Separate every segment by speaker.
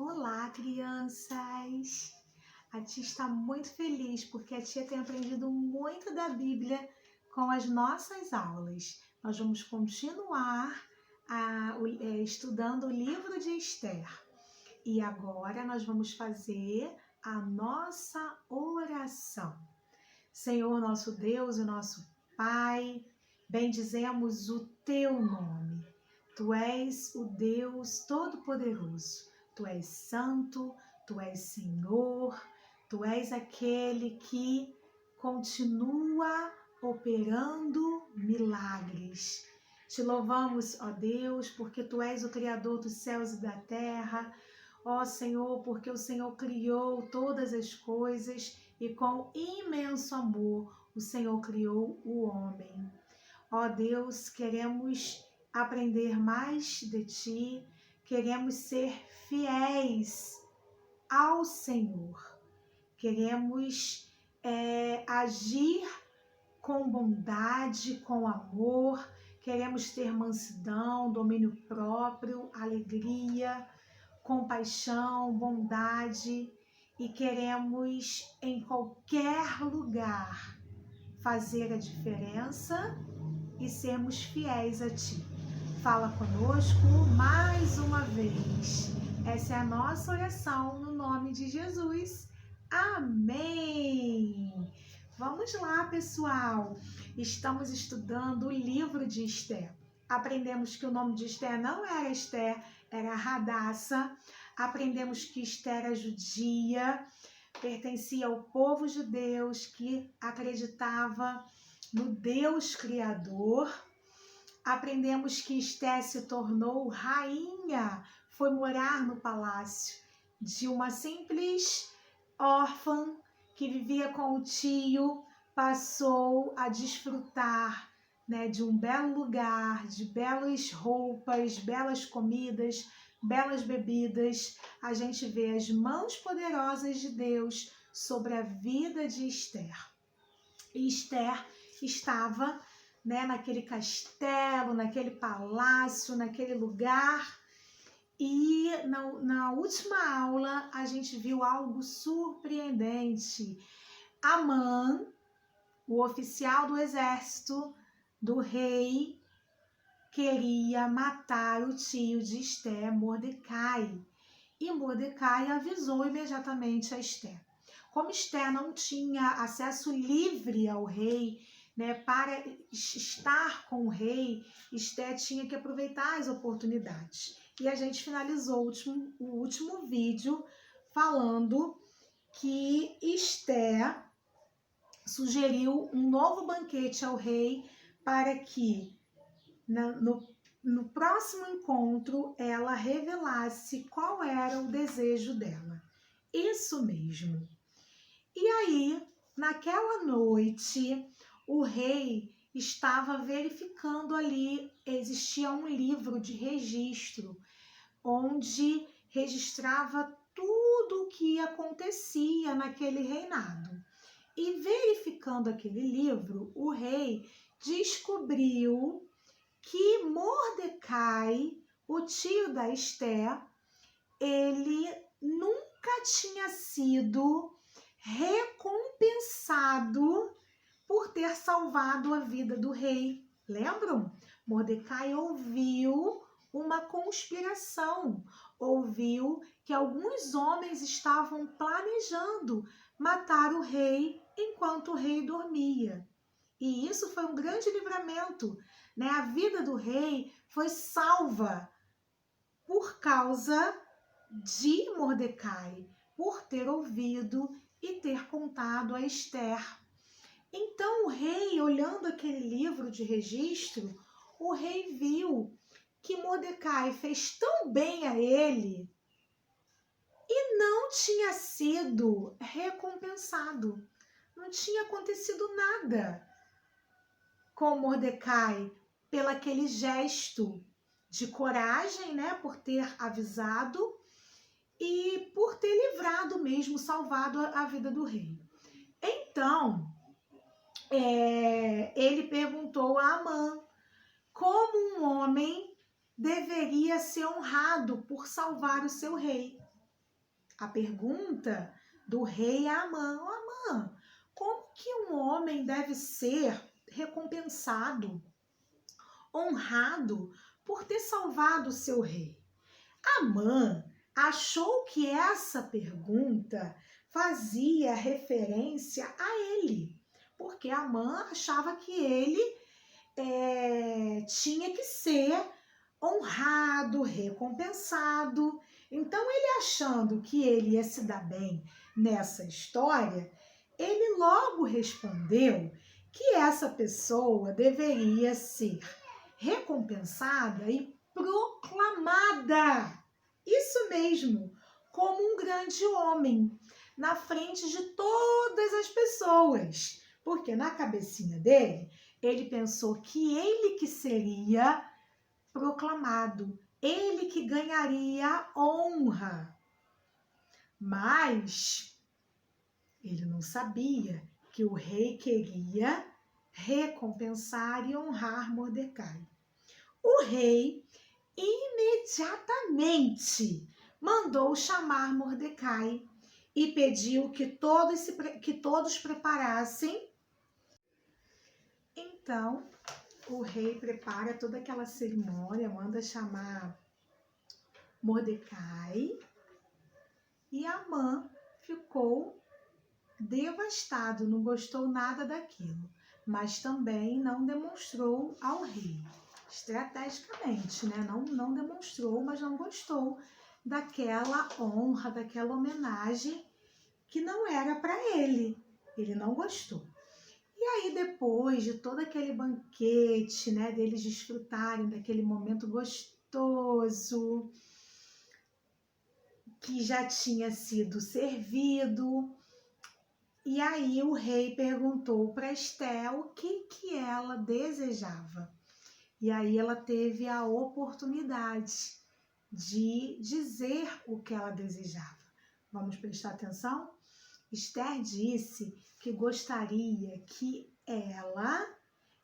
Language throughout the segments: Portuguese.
Speaker 1: Olá, crianças! A tia está muito feliz porque a tia tem aprendido muito da Bíblia com as nossas aulas. Nós vamos continuar estudando o livro de Esther. E agora nós vamos fazer a nossa oração. Senhor, nosso Deus e nosso Pai, bendizemos o Teu nome. Tu és o Deus Todo-Poderoso. Tu és santo, Tu és Senhor, Tu és aquele que continua operando milagres. Te louvamos, ó Deus, porque Tu és o Criador dos céus e da terra. Ó Senhor, porque o Senhor criou todas as coisas e com imenso amor o Senhor criou o homem. Ó Deus, queremos aprender mais de Ti, queremos ser fiéis ao Senhor, queremos agir com bondade, com amor, queremos ter mansidão, domínio próprio, alegria, compaixão, bondade e queremos em qualquer lugar fazer a diferença e sermos fiéis a Ti. Fala conosco mais uma vez. Essa é a nossa oração no nome de Jesus. Amém! Vamos lá, pessoal. Estamos estudando o livro de Esther. Aprendemos que o nome de Esther não era Esther, era Radassa. Aprendemos que Esther era judia, pertencia ao povo judeu que acreditava no Deus Criador. Aprendemos que Esther se tornou rainha, foi morar no palácio de uma simples órfã que vivia com o tio, passou a desfrutar, de um belo lugar, de belas roupas, belas comidas, belas bebidas. A gente vê as mãos poderosas de Deus sobre a vida de Esther. E Esther estava naquele castelo, naquele palácio, naquele lugar. E na última aula a gente viu algo surpreendente. Amã, o oficial do exército do rei, queria matar o tio de Esther, Mordecai. E Mordecai avisou imediatamente a Esther. Como Esther não tinha acesso livre ao rei, para estar com o rei, Esther tinha que aproveitar as oportunidades. E a gente finalizou o último vídeo falando que Esther sugeriu um novo banquete ao rei para que no próximo encontro ela revelasse qual era o desejo dela. Isso mesmo. E aí, naquela noite, o rei estava verificando ali, existia um livro de registro, onde registrava tudo o que acontecia naquele reinado. E verificando aquele livro, o rei descobriu que Mordecai, o tio da Esther, ele nunca tinha sido recompensado por ter salvado a vida do rei. Lembram? Mordecai ouviu uma conspiração, ouviu que alguns homens estavam planejando matar o rei enquanto o rei dormia. E isso foi um grande livramento, A vida do rei foi salva por causa de Mordecai, por ter ouvido e ter contado a Esther. Então o rei, olhando aquele livro de registro, o rei viu que Mordecai fez tão bem a ele e não tinha sido recompensado. Não tinha acontecido nada com Mordecai pelo aquele gesto de coragem, por ter avisado e por ter livrado mesmo, salvado a vida do rei. Então, ele perguntou a Amã como um homem deveria ser honrado por salvar o seu rei. a pergunta do rei a Amã: Amã, como que um homem deve ser recompensado, honrado por ter salvado o seu rei? Amã achou que essa pergunta fazia referência a ele, porque Amã achava que ele tinha que ser honrado, recompensado. Então, ele achando que ele ia se dar bem nessa história, ele logo respondeu que essa pessoa deveria ser recompensada e proclamada, isso mesmo, como um grande homem, na frente de todas as pessoas, porque na cabecinha dele, ele pensou que ele que seria proclamado, ele que ganharia honra. Mas ele não sabia que o rei queria recompensar e honrar Mordecai. O rei imediatamente mandou chamar Mordecai e pediu que todos preparassem. Então, o rei prepara toda aquela cerimônia, manda chamar Mordecai, e Amã ficou devastado, não gostou nada daquilo, mas também não demonstrou ao rei, estrategicamente, né? Não demonstrou, mas não gostou daquela honra, daquela homenagem que não era para ele. Ele não gostou. E aí, depois de todo aquele banquete, né, deles desfrutarem daquele momento gostoso que já tinha sido servido, e aí o rei perguntou para Esté o que ela desejava. E aí ela teve a oportunidade de dizer o que ela desejava. Vamos prestar atenção? Esther disse que gostaria que ela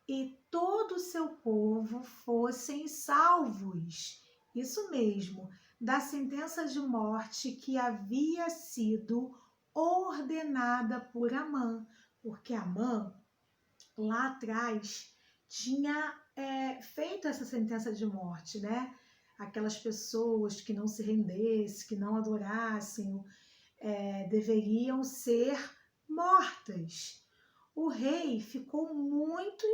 Speaker 1: e todo o seu povo fossem salvos. Isso mesmo, da sentença de morte que havia sido ordenada por Amã, porque Amã, lá atrás, tinha feito essa sentença de morte, né? Aquelas pessoas que não se rendessem, que não adorassem, deveriam ser mortas. O rei ficou muito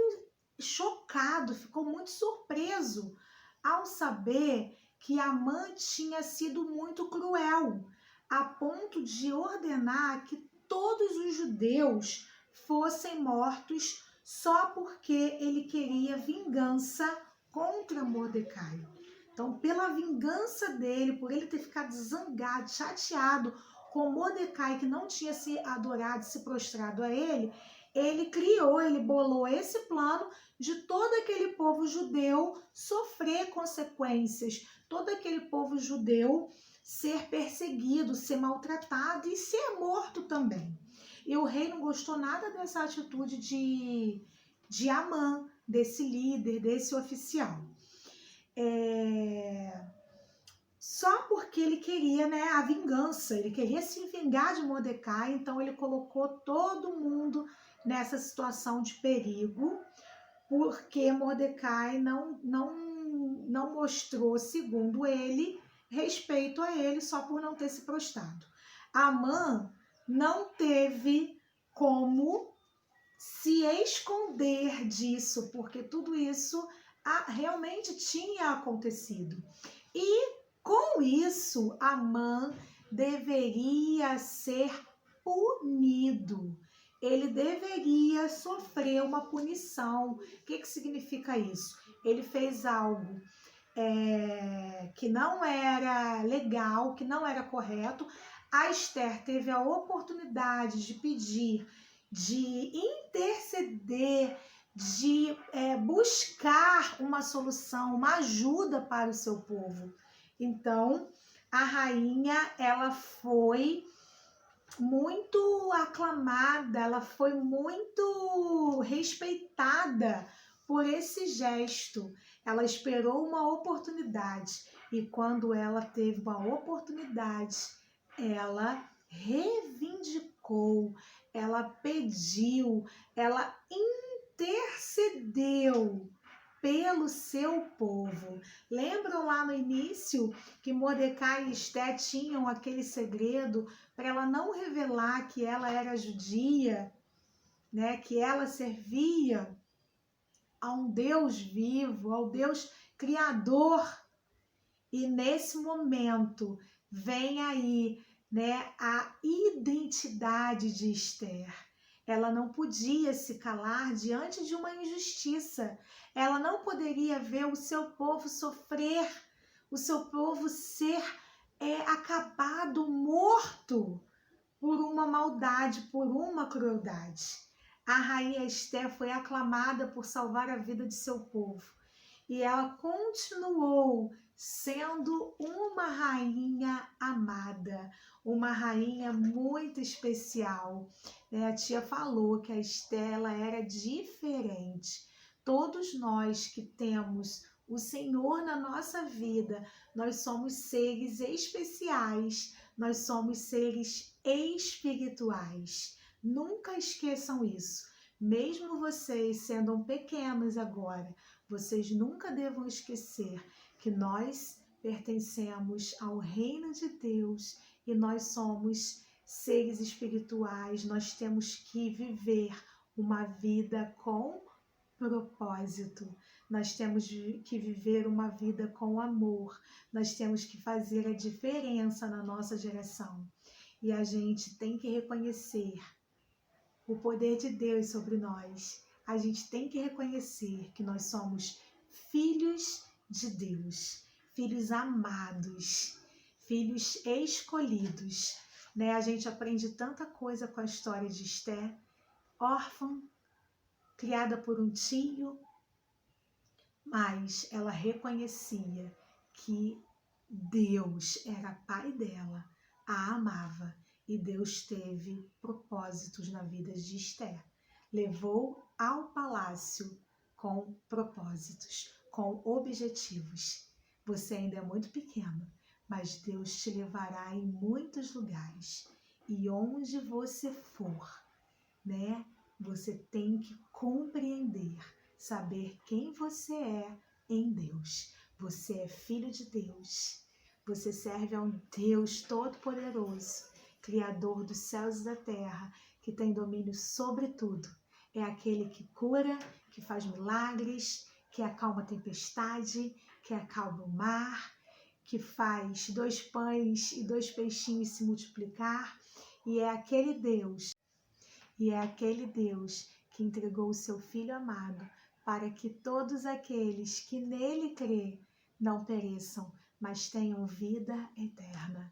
Speaker 1: chocado, ficou muito surpreso ao saber que Amã tinha sido muito cruel, a ponto de ordenar que todos os judeus fossem mortos só porque ele queria vingança contra Mordecai. Então, pela vingança dele, por ele ter ficado zangado, chateado com Mordecai, que não tinha se adorado, se prostrado a ele, ele bolou esse plano de todo aquele povo judeu sofrer consequências, todo aquele povo judeu ser perseguido, ser maltratado e ser morto também. E o rei não gostou nada dessa atitude de Amã, desse líder, desse oficial. Só porque ele queria, né, a vingança, ele queria se vingar de Mordecai, então ele colocou todo mundo nessa situação de perigo, porque Mordecai não mostrou, segundo ele, respeito a ele só por não ter se prostrado. Amã não teve como se esconder disso, porque tudo isso realmente tinha acontecido. E com isso, Amã deveria ser punido. Ele deveria sofrer uma punição. O que significa isso? Ele fez algo que não era legal, que não era correto. A Esther teve a oportunidade de pedir, de interceder, de buscar uma solução, uma ajuda para o seu povo. Então, a rainha, ela foi muito aclamada, ela foi muito respeitada por esse gesto. Ela esperou uma oportunidade e quando ela teve uma oportunidade, ela reivindicou, ela pediu, ela intercedeu pelo seu povo. Lembram lá no início que Mordecai e Esté tinham aquele segredo para ela não revelar que ela era judia, né? Que ela servia a um Deus vivo, ao Deus criador. E nesse momento vem aí, né, a identidade de Esther. Ela não podia se calar diante de uma injustiça. Ela não poderia ver o seu povo sofrer, o seu povo ser acabado, morto por uma maldade, por uma crueldade. A rainha Esther foi aclamada por salvar a vida de seu povo. E ela continuou sendo uma rainha amada, uma rainha muito especial. A tia falou que a Esther ela era diferente. Todos nós que temos o Senhor na nossa vida, nós somos seres especiais, nós somos seres espirituais. Nunca esqueçam isso. Mesmo vocês sendo pequenos agora, vocês nunca devam esquecer que nós pertencemos ao reino de Deus e nós somos seres espirituais. Nós temos que viver uma vida com propósito. Nós temos que viver uma vida com amor. Nós temos que fazer a diferença na nossa geração. E a gente tem que reconhecer o poder de Deus sobre nós. A gente tem que reconhecer que nós somos filhos de Deus, filhos amados, filhos escolhidos. Né? A gente aprende tanta coisa com a história de Esther, órfã, criada por um tio, mas ela reconhecia que Deus era pai dela, a amava. E Deus teve propósitos na vida de Esther. Levou ao palácio com propósitos, com objetivos. Você ainda é muito pequeno, mas Deus te levará em muitos lugares. E onde você for, né? Você tem que compreender, saber quem você é em Deus. Você é filho de Deus. Você serve a um Deus todo-poderoso, Criador dos céus e da terra, que tem domínio sobre tudo. É aquele que cura, que faz milagres, que acalma a tempestade, que acalma o mar, que faz 2 pães e 2 peixinhos se multiplicar. E é aquele Deus que entregou o seu Filho amado para que todos aqueles que nele crê não pereçam, mas tenham vida eterna.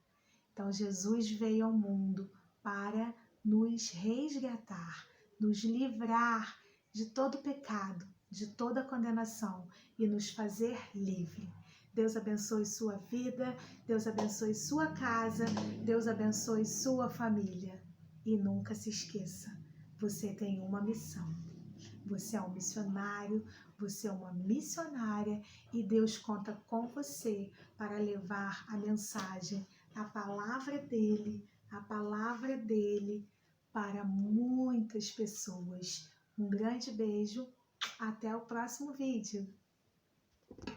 Speaker 1: Então Jesus veio ao mundo para nos resgatar, nos livrar de todo pecado, de toda condenação e nos fazer livre. Deus abençoe sua vida, Deus abençoe sua casa, Deus abençoe sua família. E nunca se esqueça, você tem uma missão. Você é um missionário, você é uma missionária e Deus conta com você para levar a mensagem, a palavra dele para muitas pessoas. Um grande beijo, até o próximo vídeo.